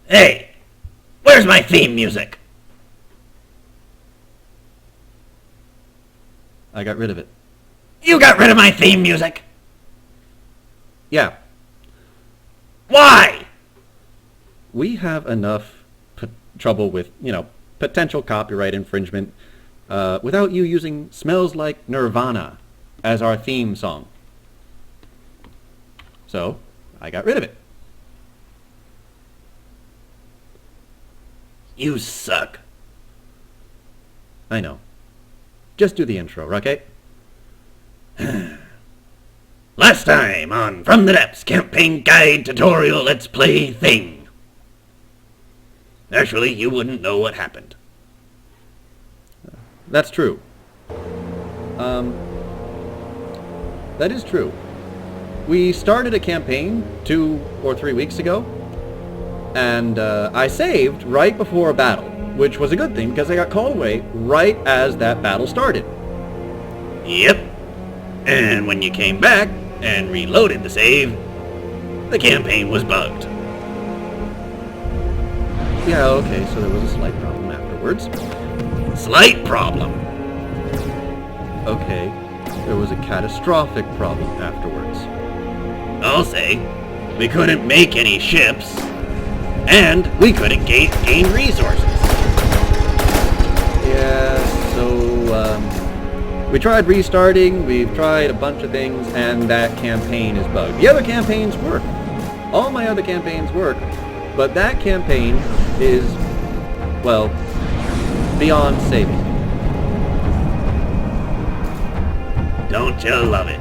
Hey, where's my theme music? I got rid of it. You got rid of my theme music? Yeah. Why? We have enough trouble with, potential copyright infringement without you using Smells Like Nirvana as our theme song. So, I got rid of it. You suck. I know. Just do the intro, okay? Last time on From the Depths Campaign Guide Tutorial Let's Play Thing. Actually, you wouldn't know what happened. That's true. That is true. We started a campaign 2 or 3 weeks ago, and I saved right before a battle, which was a good thing because I got called away right as that battle started. Yep. And when you came back and reloaded the save, the campaign was bugged. Yeah, okay, so there was a slight problem afterwards. Slight problem. Okay, there was a catastrophic problem afterwards. I'll say, we couldn't make any ships, and we couldn't gain resources. Yeah, so, we tried restarting, we've tried a bunch of things, and that campaign is bugged. The other campaigns work. All my other campaigns work, but that campaign is, well, beyond saving. Don't you love it?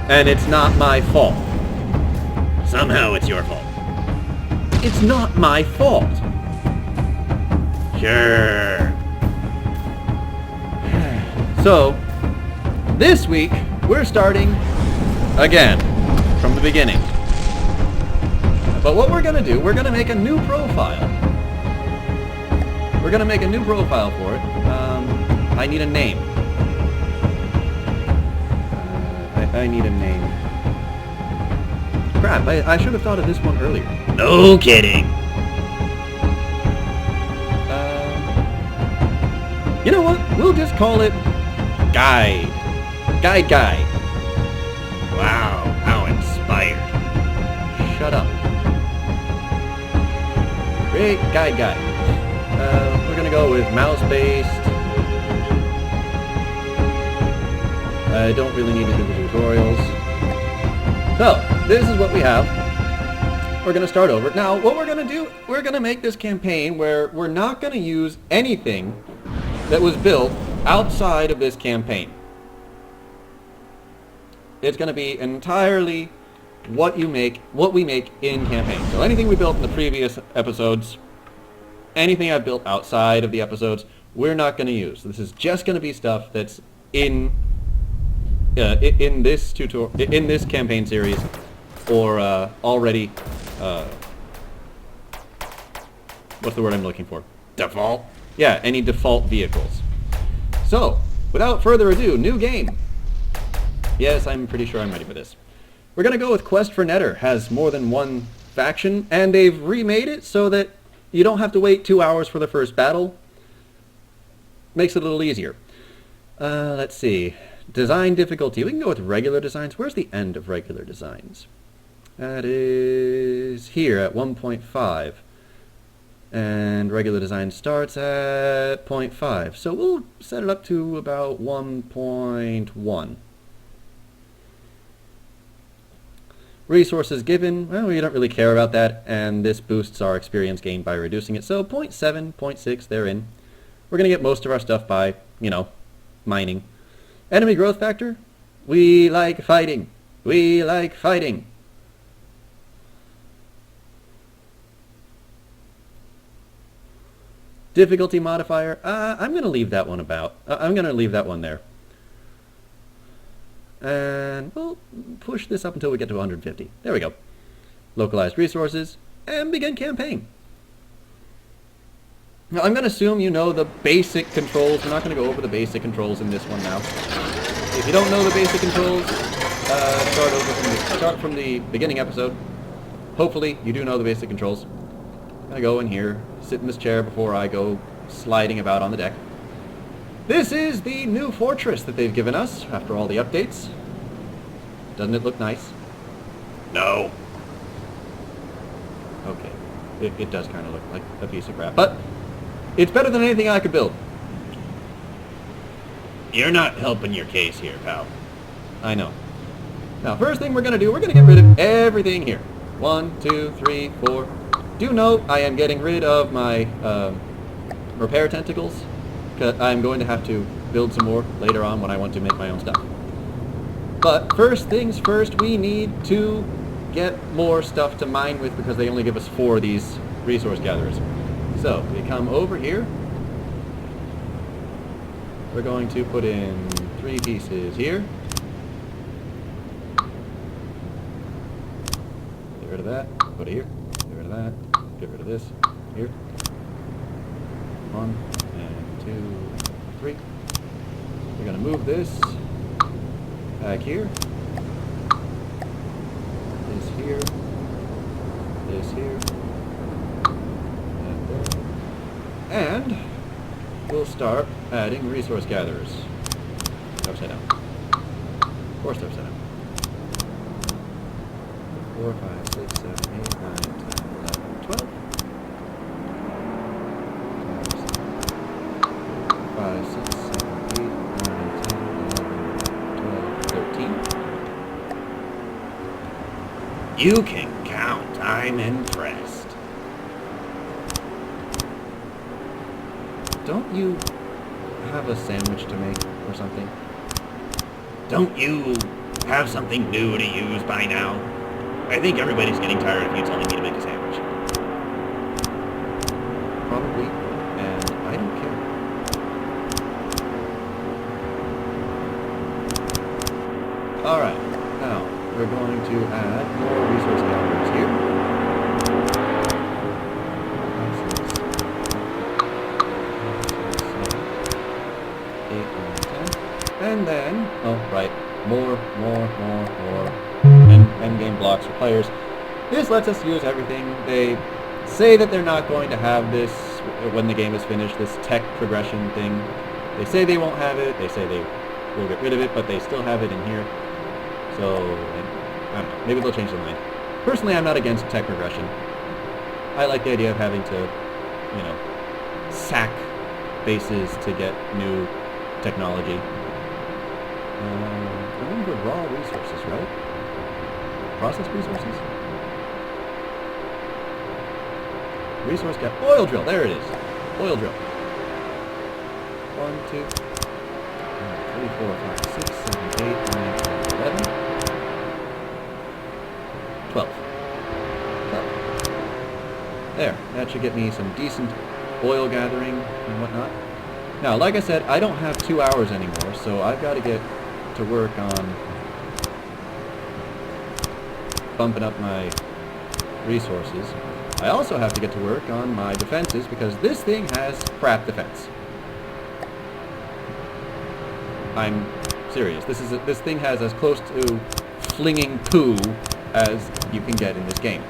And it's not my fault. Somehow it's your fault. It's not my fault. Sure. So, this week, we're starting again, from the beginning. But what we're going to do, we're going to make a new profile. We're going to make a new profile for it. I need a name. I need a name. Crap, I should have thought of this one earlier. No kidding. You know what? We'll just call it Guide. Guide. Wow, how inspired. Shut up. Great Guide. We're gonna go with mouse-based. I don't really need to do the tutorials. So, this is what we have. We're gonna start over. Now, what we're gonna do, we're gonna make this campaign where we're not gonna use anything that was built outside of this campaign. It's going to be entirely what we make in campaign. So anything we built in the previous episodes, anything I've built outside of the episodes, we're not going to use. This is just going to be stuff that's in this campaign series, or already. What's the word I'm looking for? Default? Yeah, any default vehicles. So, without further ado, new game. Yes, I'm pretty sure I'm ready for this. We're going to go with Quest for Netter. Has more than one faction, and they've remade it so that you don't have to wait 2 hours for the first battle. Makes it a little easier. Let's see. Design difficulty. We can go with regular designs. Where's the end of regular designs? That is here at 1.5. And regular design starts at 0.5. So we'll set it up to about 1.1. Resources given, well, we don't really care about that, and this boosts our experience gained by reducing it. So 0.7, 0.6, they're in. We're going to get most of our stuff by, mining. Enemy growth factor, we like fighting. We like fighting. Difficulty modifier, I'm going to leave that one I'm going to leave that one there. And we'll push this up until we get to 150. There we go. Localized resources, and begin campaign. Now, I'm going to assume you know the basic controls. We're not going to go over the basic controls in this one now. If you don't know the basic controls, start from the beginning episode. Hopefully, you do know the basic controls. I'm gonna go in here, sit in this chair before I go sliding about on the deck. This is the new fortress that they've given us after all the updates. Doesn't it look nice? No. Okay. It does kind of look like a piece of crap, but it's better than anything I could build. You're not helping your case here, pal. I know. Now, first thing we're going to do, we're going to get rid of everything here. 1, 2, 3, 4. Do note I am getting rid of my repair tentacles, because I'm going to have to build some more later on when I want to make my own stuff. But first things first, we need to get more stuff to mine with because they only give us 4 of these resource gatherers. So, we come over here. We're going to put in 3 pieces here. Get rid of that. Put it here. Get rid of that. Get rid of this. Here. 1 and 2, 3. We're going to move this back here. This here. This here. And there. And we'll start adding resource gatherers. Upside down. Of course they're upside down. 4, 5, 6, 7, 8, 9, 10, 11, 12. 5, 6, 7, 8, 9, 10, 11, 12, 13. You can count. I'm impressed. Don't you have a sandwich to make or something? Don't you have something new to use by now? I think everybody's getting tired of you telling me to make a sandwich. Probably, and I don't care. Alright, now we're going to add more resource gatherers here. 8, 9, 10. And then, oh right, more endgame blocks for players. This lets us use everything. They say that they're not going to have this when the game is finished, this tech progression thing. They say they won't have it. They say they will get rid of it, but they still have it in here. So, I don't know. Maybe they'll change their mind. Personally, I'm not against tech progression. I like the idea of having to, you know, sack bases to get new technology. Remember raw resources, right? Processed resources? Resource gap. Oil drill. There it is. Oil drill. 1, 2, 3, 4, 5, 6, 7, 8, 9, 10, 11, 12. There. That should get me some decent oil gathering and whatnot. Now, like I said, I don't have 2 hours anymore, so I've got to get to work on bumping up my resources. I also have to get to work on my defenses because this thing has crap defense. I'm serious. This thing has as close to flinging poo as you can get in this game.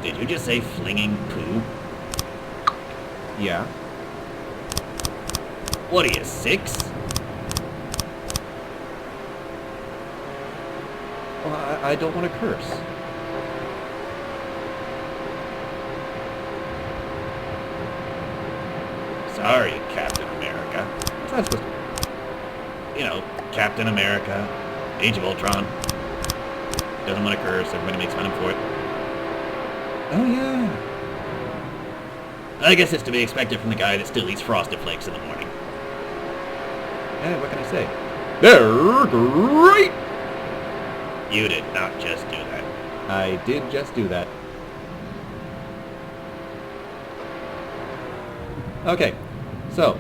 Did you just say flinging poo? Yeah. What are you, 6? Well, I don't want to curse. Sorry, Captain America. What's that supposed to be? You know, Captain America, Age of Ultron. Doesn't want to curse, everybody makes fun of him for it. Oh, yeah. I guess it's to be expected from the guy that still eats Frosted Flakes in the morning. Yeah, what can I say? They're great! You did not just do that. I did just do that. Okay, so,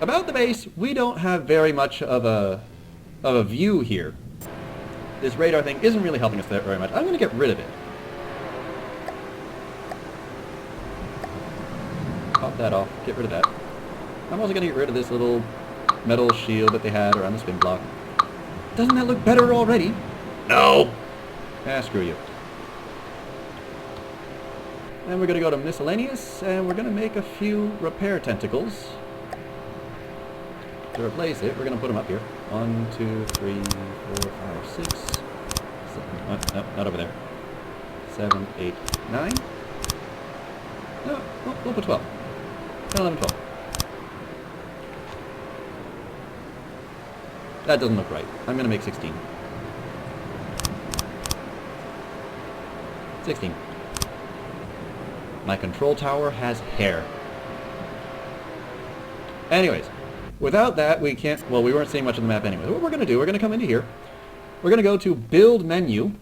about the base, we don't have very much of a view here. This radar thing isn't really helping us there very much. I'm going to get rid of it. Pop that off, get rid of that. I'm also going to get rid of this little metal shield that they had around the spin block. Doesn't that look better already? No! Ah, screw you. Then we're going to go to miscellaneous, and we're going to make a few repair tentacles. To replace it, we're going to put them up here. 1, 2, 3, 4, 5, 6, 7, no, not over there. 7, 8, 9. No, we'll put 12. 10, 11, 12. That doesn't look right. I'm going to make 16. 16. My control tower has hair. Anyways, without that we can't... Well, we weren't seeing much of the map anyway. What we're going to do, we're going to come into here. We're going to go to Build Menu.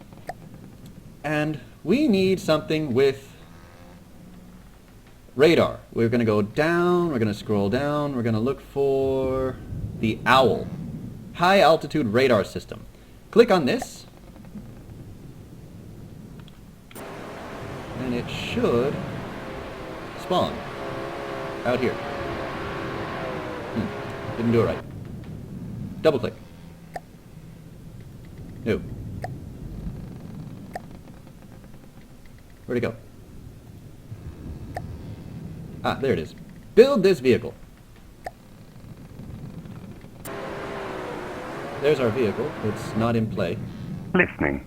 And we need something with radar. We're going to go down, we're going to scroll down, we're going to look for the OWL. High Altitude Radar System. Click on this. And it should spawn out here. Didn't do it right. Double click. No. Where'd it go? Ah, there it is. Build this vehicle. There's our vehicle. It's not in play. Listening.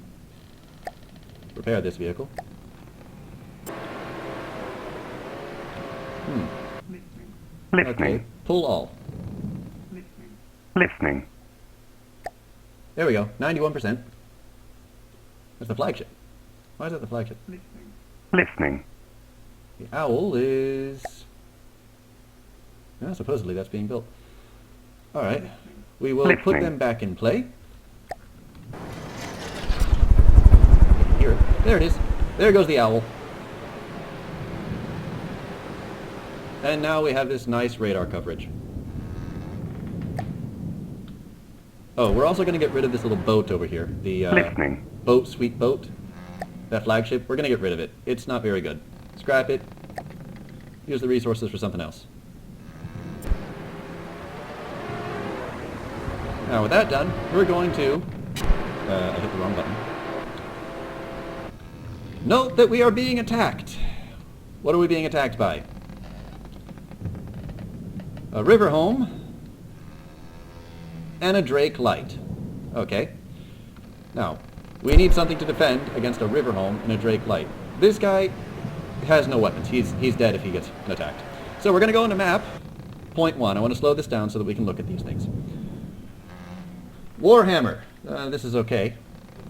Repair this vehicle. Listening. Okay, pull all. Listening. There we go, 91%. That's the flagship. Why is that the flagship? Listening. The OWL is... Well, supposedly that's being built. Alright, we will put them back in play. Here, there it is. There goes the OWL. And now we have this nice radar coverage. Oh, we're also going to get rid of this little boat over here. The Listening. boat, sweet boat. That flagship. We're going to get rid of it. It's not very good. Scrap it. Use the resources for something else. Now with that done, we're going to... I hit the wrong button. Note that we are being attacked. What are we being attacked by? A river home and a Drake light. Okay. Now, we need something to defend against a river home and a Drake light. This guy has no weapons. He's dead if he gets attacked. So we're going to go into map, point 1. I want to slow this down so that we can look at these things. Warhammer. This is okay.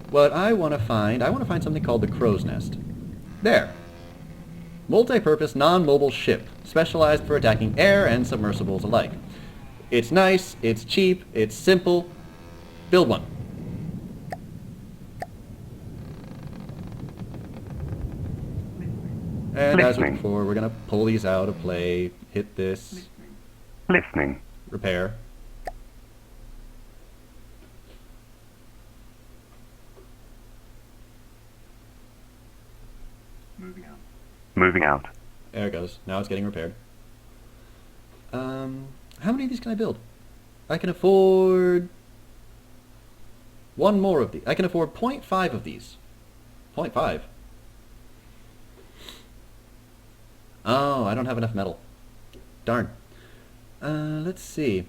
What I want to find something called the Crow's Nest. There. Multi-purpose, non-mobile ship, specialized for attacking air and submersibles alike. It's nice, it's cheap, it's simple. Build one. And as before, we're going to pull these out of play, hit this, Listening. repair. Moving out. There it goes. Now it's getting repaired. How many of these can I build? I can afford one more of these. I can afford 0.5 of these. 0.5. Oh, I don't have enough metal. Darn. Let's see.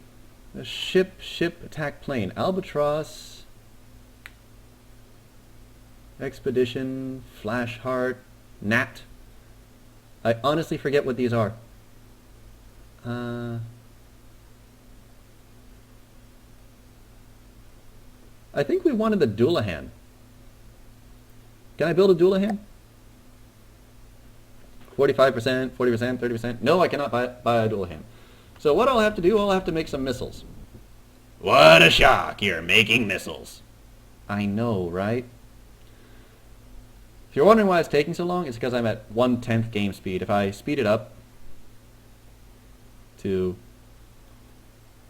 A ship, attack plane. Albatross. Expedition, Flash Heart, Gnat. I honestly forget what these are. I think we wanted the Doulahan. Can I build a Doulahan? 45%, 40%, 30%. No, I cannot buy a Doulahan. So what I'll have to do, I'll have to make some missiles. What a shock, you're making missiles. I know, right? If you're wondering why it's taking so long, it's because I'm at 1/10 game speed. If I speed it up to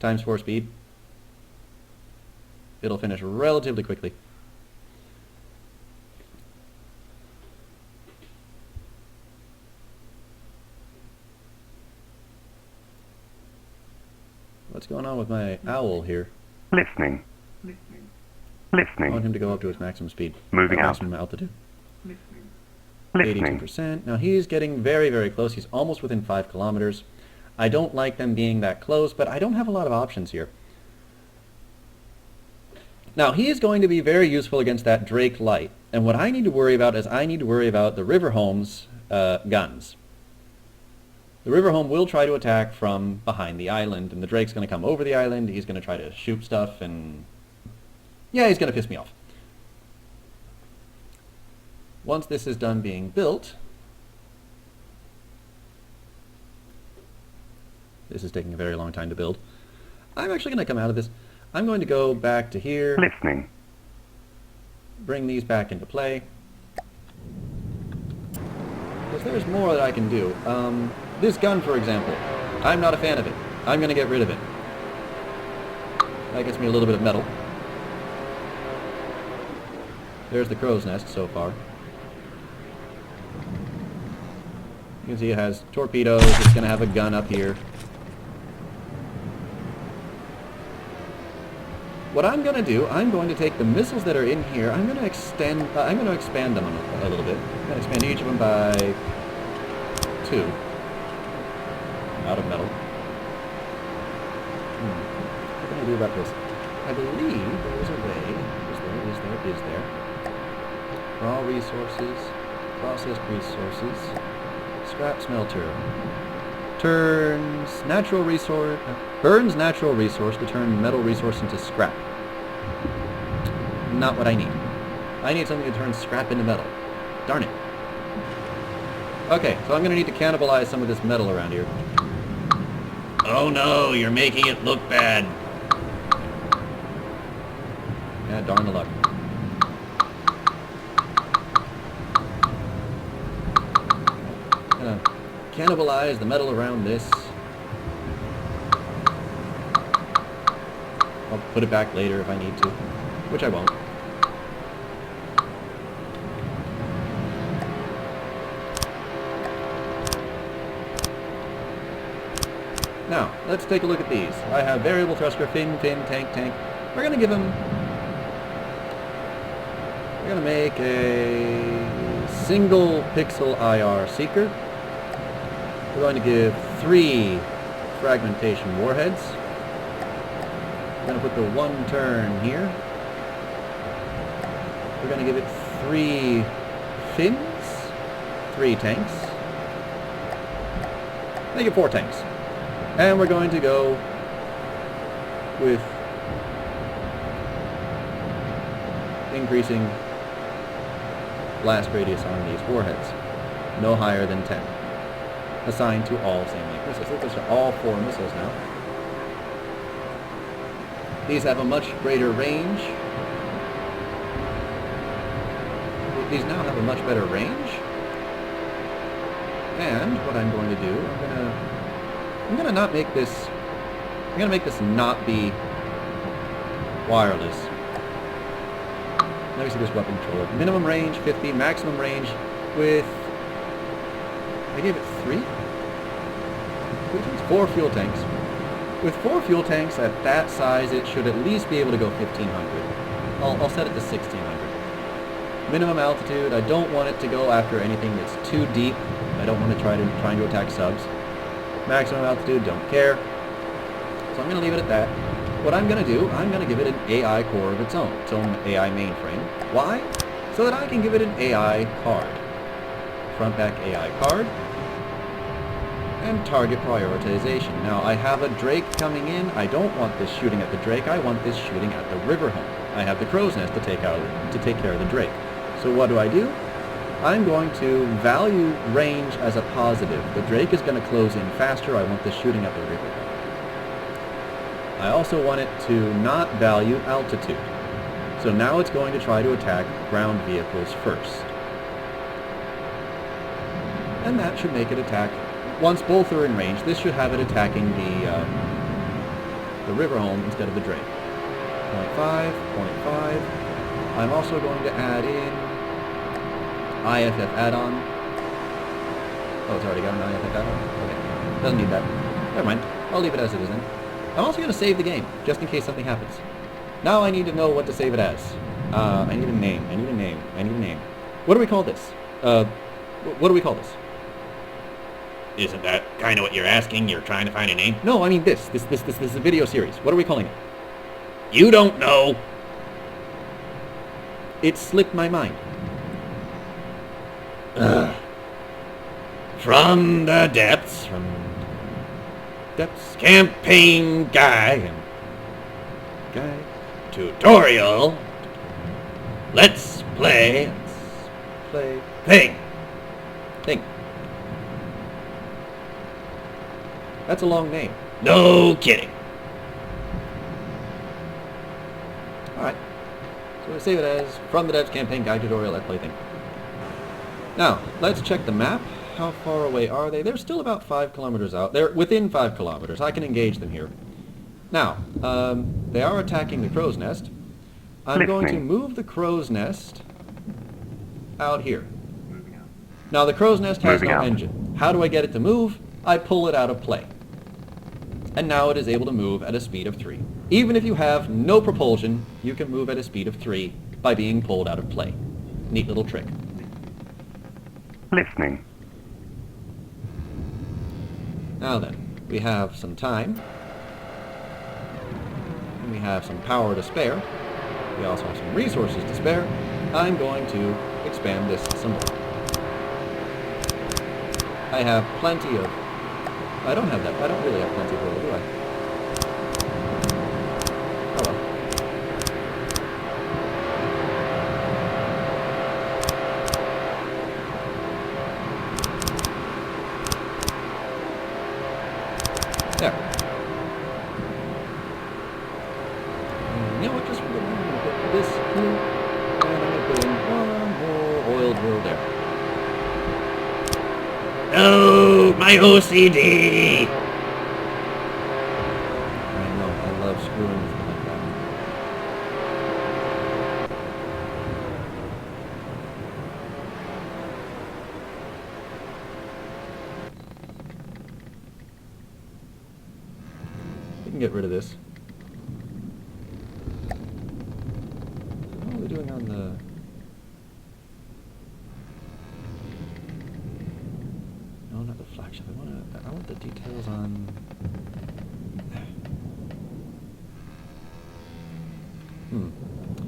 ×4 speed, it'll finish relatively quickly. What's going on with my owl here? Listening. I want Listening. him to go up to his maximum speed. Moving out. Maximum altitude. Listening. 82%. Now he's getting very, very close. He's almost within 5 kilometers. I don't like them being that close, but I don't have a lot of options here. Now he is going to be very useful against that Drake Light. And what I need to worry about is I need to worry about the Riverhome's guns. The Riverhome will try to attack from behind the island, and the Drake's going to come over the island. He's going to try to shoot stuff, and yeah, he's going to piss me off. Once this is done being built, this is taking a very long time to build. I'm actually going to come out of this. I'm going to go back to here, Listening. bring these back into play, because there's more that I can do. This gun, for example, I'm not a fan of it. I'm going to get rid of it. That gets me a little bit of metal. There's the crow's nest so far. You can see it has torpedoes. It's going to have a gun up here. What I'm going to do, I'm going to take the missiles that are in here. I'm going to expand them a little bit. I'm going to expand each of them by 2. Out of metal. What can I do about this? I believe there is a way. Is there? Raw resources, processed resources, scrap smelter. Burns natural resource to turn metal resource into scrap. Not what I need. I need something to turn scrap into metal. Darn it. Okay, so I'm going to need to cannibalize some of this metal around here. Oh no, you're making it look bad. Yeah, darn the luck. Gonna cannibalize the metal around this. I'll put it back later if I need to, which I won't. Now, let's take a look at these. I have variable thruster, fin, tank. We're going to give them... We're going to make a single pixel IR seeker. We're going to give 3 fragmentation warheads. We're going to put the 1 turn here. We're going to give it 3 fins, 3 tanks. Make it 4 tanks. And we're going to go with increasing blast radius on these warheads. No higher than 10. Assigned to all same-length missiles. So those are all 4 missiles now. These have a much greater range. These now have a much better range. And what I'm going to do, I'm going to not make this... I'm going to make this not be wireless. Let me see this weapon controller. Minimum range 50, maximum range with... I gave it 3? 4 fuel tanks. With 4 fuel tanks at that size, it should at least be able to go 1,500. I'll set it to 1,600. Minimum altitude, I don't want it to go after anything that's too deep. I don't want to trying to attack subs. Maximum altitude, don't care. So I'm going to leave it at that. What I'm going to do, I'm going to give it an AI core of its own AI mainframe. Why? So that I can give it an AI card. Front back AI card. And target prioritization. Now I have a Drake coming in. I don't want this shooting at the Drake. I want this shooting at the Riverhome. I have the crow's nest to take care of the Drake. So what do? I'm going to value range as a positive. The Drake is going to close in faster. I want this shooting at the Riverhome. I also want it to not value altitude. So now it's going to try to attack ground vehicles first. And that should make it attack. Once both are in range, this should have it attacking the Riverhome instead of the Drake. 0.5, 0.5. I'm also going to add in IFF add-on. Oh, it's already got an IFF add-on? Okay. Doesn't need that. Never mind. I'll leave it as it is then. I'm also going to save the game, just in case something happens. Now I need to know what to save it as. I need a name. What do we call this? What do we call this? Isn't that kind of what you're asking? You're trying to find a name? No, I mean this is a video series. What are we calling it? You don't know. It slipped my mind. From the depths. Campaign guide. Tutorial. Let's play. Thing. That's a long name. No kidding. Alright. So we save it as From the Devs Campaign Guide Tutorial Let's Play Thing. Now, let's check the map. How far away are they? They're still about 5 kilometers out. They're within 5 kilometers. I can engage them here. Now, they are attacking the crow's nest. I'm going to move the crow's nest out here. Now, the crow's nest has no engine. How do I get it to move? I pull it out of play. And now it is able to move at a speed of 3. Even if you have no propulsion, you can move at a speed of 3 by being pulled out of play. Neat little trick. Listening. Now then, we have some time. And we have some power to spare. We also have some resources to spare. I'm going to expand this some more. I have plenty of... I don't have that. I don't really have plenty of oil, do I? Oh well. There. And you know what? Just I'm going to put this here, and I'm going to put in one more oil drill there. No, my OCD. I know, I love screwing with them like that. We can get rid of this. What are we doing on the... No, not the flagship. I want the details on...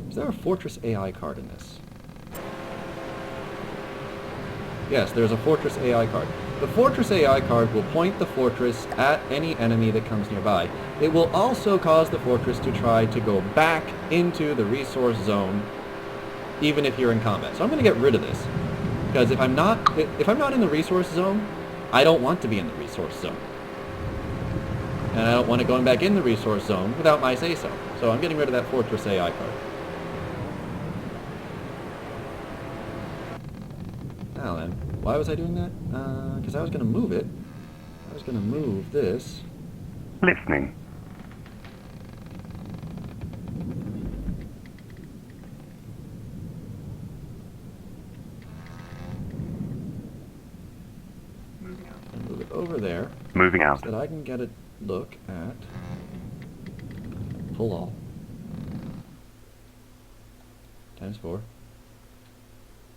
Is there a Fortress AI card in this? Yes, there's a Fortress AI card. The Fortress AI card will point the fortress at any enemy that comes nearby. It will also cause the fortress to try to go back into the resource zone, even if you're in combat. So I'm going to get rid of this. Because if I'm not in the resource zone, I don't want to be in the resource zone. And I don't want it going back in the resource zone without my say-so. So I'm getting rid of that Fortress AI card. Now then, why was I doing that? Because I was going to move it. I was going to move this. Listening. Move it over there. Moving out. So that I can get a look at... Pull all. Times 4.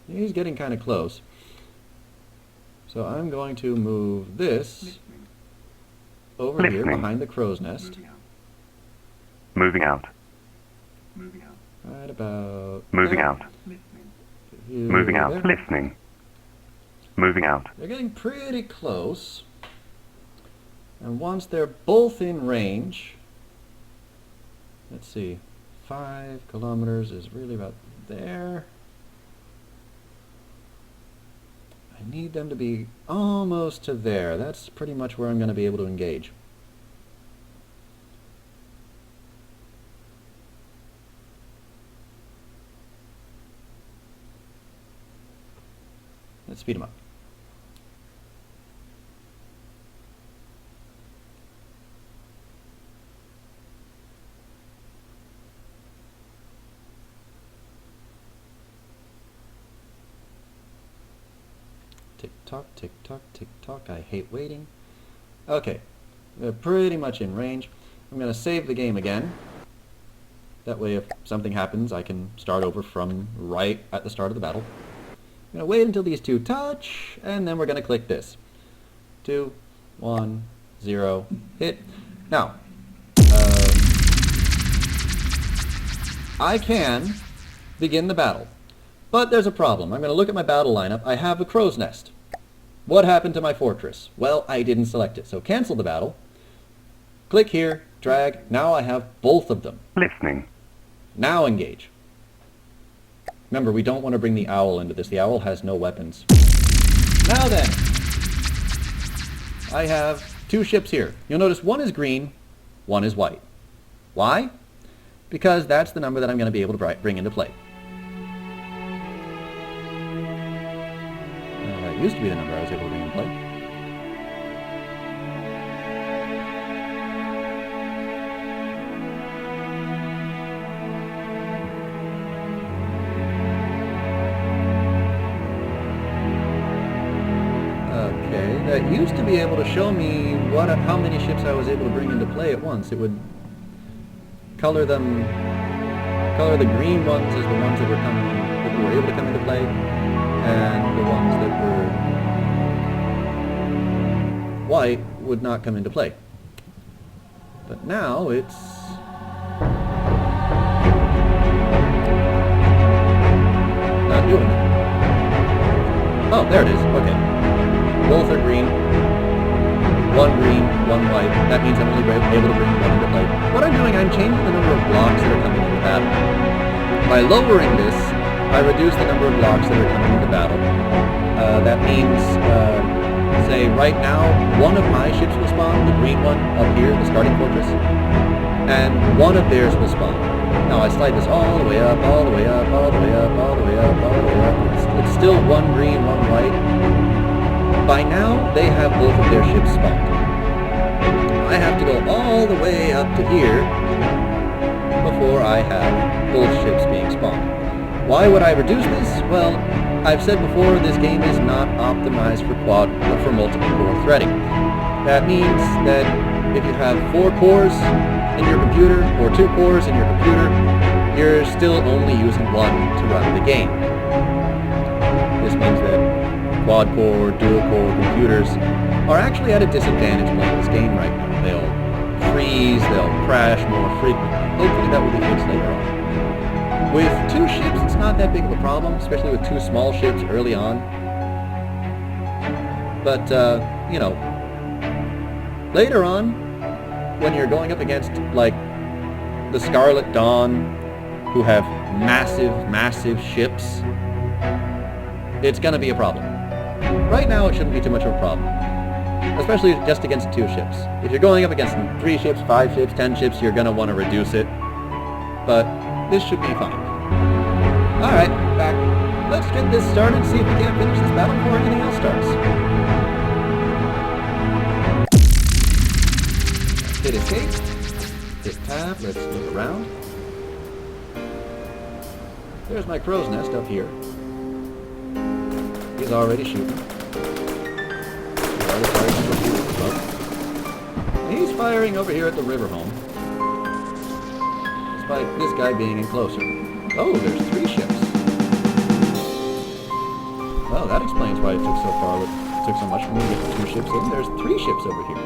He's getting kind of close. So I'm going to move this over here behind the crow's nest. Moving out. Right about... Moving there. out. Here, Moving out. there. Listening. Moving out. They're getting pretty close. And once they're both in range... Let's see. 5 kilometers is really about there. I need them to be almost to there. That's pretty much where I'm going to be able to engage. Let's speed them up. Tick-tock, tick-tock, tick-tock. I hate waiting. Okay. They're pretty much in range. I'm going to save the game again. That way if something happens, I can start over from right at the start of the battle. I'm going to wait until these two touch, and then we're going to click this. 2, 1, 0, hit. Now, I can begin the battle, but there's a problem. I'm going to look at my battle lineup. I have a crow's nest. What happened to my fortress? Well, I didn't select it, so cancel the battle. Click here, drag. Now I have both of them. Listening. Now engage. Remember, we don't want to bring the owl into this. The owl has no weapons. Now then, I have 2 ships here. You'll notice one is green, one is white. Why? Because that's the number that I'm going to be able to bring into play. That used to be the number I was able to bring into play. Okay, that used to be able to show me how many ships I was able to bring into play at once. It would color the green ones as the ones that were able to come into play, and the ones that were white would not come into play. But now it's not doing it. Oh, there it is. Okay. Both are green. One green, one white. That means I'm only able to bring one into play. What I'm doing, I'm changing the number of blocks that are coming into battle. By lowering this, I reduce the number of blocks that are coming into battle. That means, say, right now, one of my ships will spawn, the green one up here, the starting fortress, and one of theirs will spawn. Now I slide this all the way up, all the way up, all the way up, all the way up, all the way up. It's still one green, one white. By now, they have both of their ships spawned. I have to go all the way up to here before I have both ships being spawned. Why would I reduce this? Well, I've said before, this game is not optimized for multiple core threading. That means that if you have 4 cores in your computer, or 2 cores in your computer, you're still only using one to run the game. This means that quad-core, dual-core computers are actually at a disadvantage playing this game right now. They'll freeze, they'll crash more frequently. Hopefully that will be fixed later on. With 2 ships, it's not that big of a problem, especially with 2 small ships early on. But, you know, later on, when you're going up against, like, the Scarlet Dawn, who have massive, massive ships, it's going to be a problem. Right now, it shouldn't be too much of a problem, especially just against 2 ships. If you're going up against 3 ships, 5 ships, 10 ships, you're going to want to reduce it. But this should be fine. Alright, back. Let's get this started, see if we can't finish this battle before anything else starts. Hit escape. Hit tab. Let's look around. There's my crow's nest up here. He's already shooting. He's firing over here at the river home. Despite this guy being in closer. Oh, there's 3 ships. Well, that explains why it took so much for me to get the 2 ships in. There's 3 ships over here.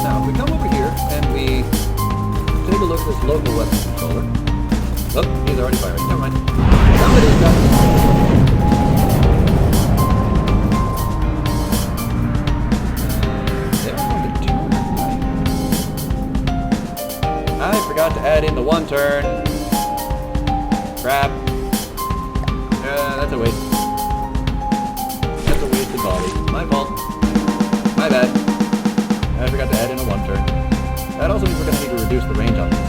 Now, if we come over here and we take a look at this local weapon controller. Oh, he's already firing. Never mind. Somebody's got I forgot to add in the 1 turn. Crap. That's a waste. That's a wasted volley. My fault. My bad. I forgot to add in a 1 turn. That also means we're going to need to reduce the range on this.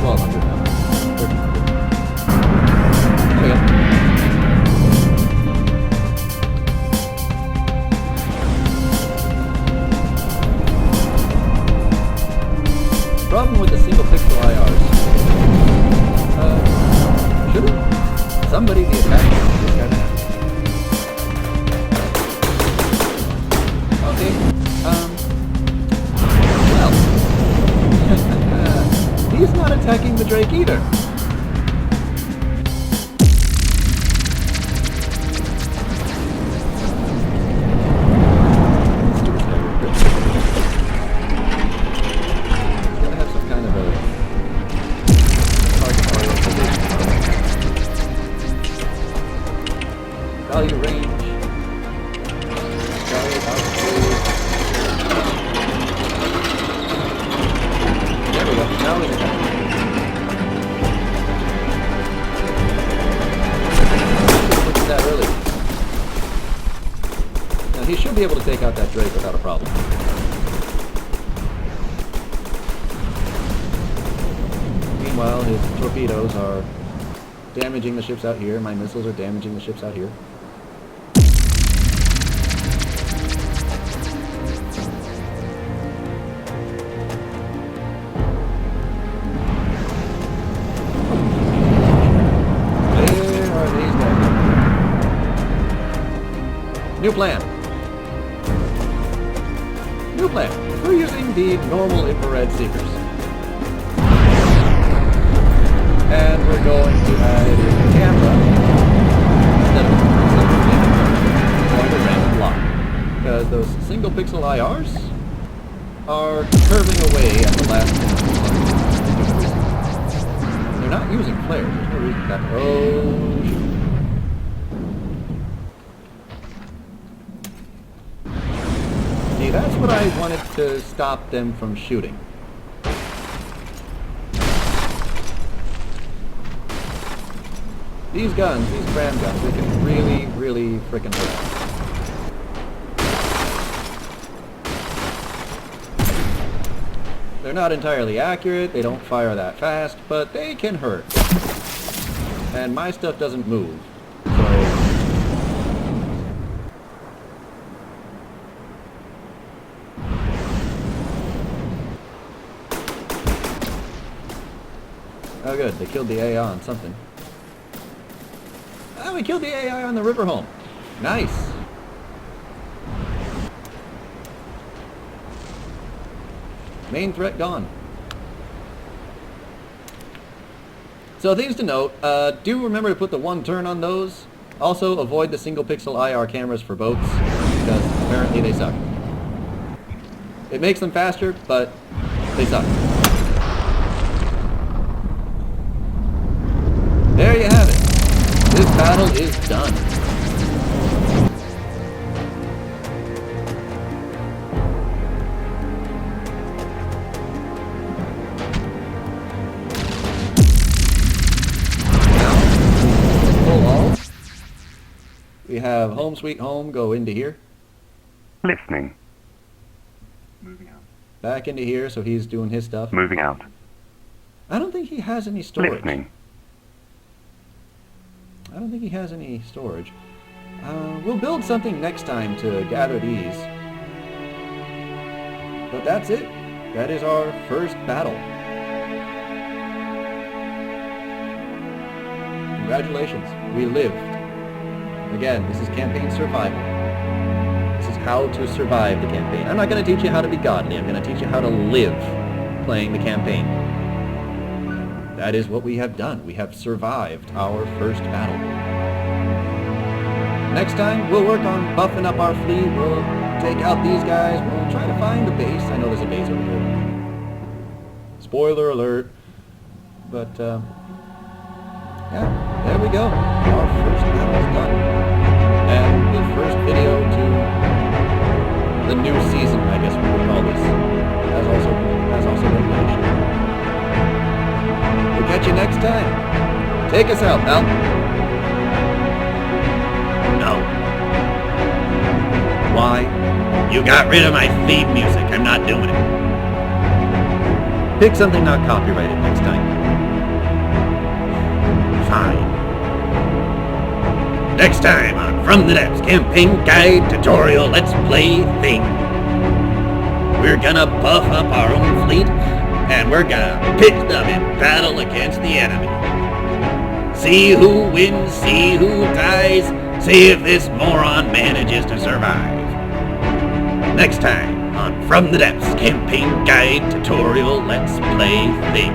1200 now. 1300. There we go. Problem with the single pixel IRs. Should it? Somebody Torpedo. Gotta have some kind of a target orientation. Value range. Value altitude. There we go. Now we can that early. Now he should be able to take out that Drake without a problem. Meanwhile, his torpedoes are damaging the ships out here. My missiles are damaging the ships out here. New plan. New plan. We're using the normal infrared seekers. And we're going to add a camera instead of going to random lock. Because those single pixel IRs are curving away at the last minute. They're not using flares. There's no reason that. Oh, shoot. That's what I wanted to stop them from shooting. These guns, these cram guns, they can really, really frickin' hurt. They're not entirely accurate, they don't fire that fast, but they can hurt. And my stuff doesn't move. Oh good, they killed the AI on something. Oh, we killed the AI on the river home. Nice. Main threat gone. So things to note, do remember to put the one turn on those. Also avoid the single pixel IR cameras for boats, because apparently they suck. It makes them faster, but they suck. There you have it. This battle is done. Now, full all. We have Home Sweet Home go into here. Listening. Moving out. Back into here, so he's doing his stuff. Moving out. I don't think he has any storage. Listening. I don't think he has any storage. We'll build something next time to gather these. But that's it. That is our first battle. Congratulations. We lived. Again, this is campaign survival. This is how to survive the campaign. I'm not going to teach you how to be godly. I'm going to teach you how to live playing the campaign. That is what we have done. We have survived our first battle. Next time, we'll work on buffing up our fleet. We'll take out these guys. We'll try to find a base. I know there's a base over here. Spoiler alert. But, yeah, there we go. Our first battle is done. And the first video to the new season, I guess we would call this, has also been finished. We'll catch you next time. Take us out, pal. No. Why? You got rid of my theme music. I'm not doing it. Pick something not copyrighted next time. Fine. Next time on From the Depths Campaign Guide Tutorial Let's Play thing. We're gonna buff up our own fleet, and we're gonna pit them in battle against the enemy. See who wins, see who dies, see if this moron manages to survive. Next time on From the Depths Campaign Guide Tutorial Let's Play thing.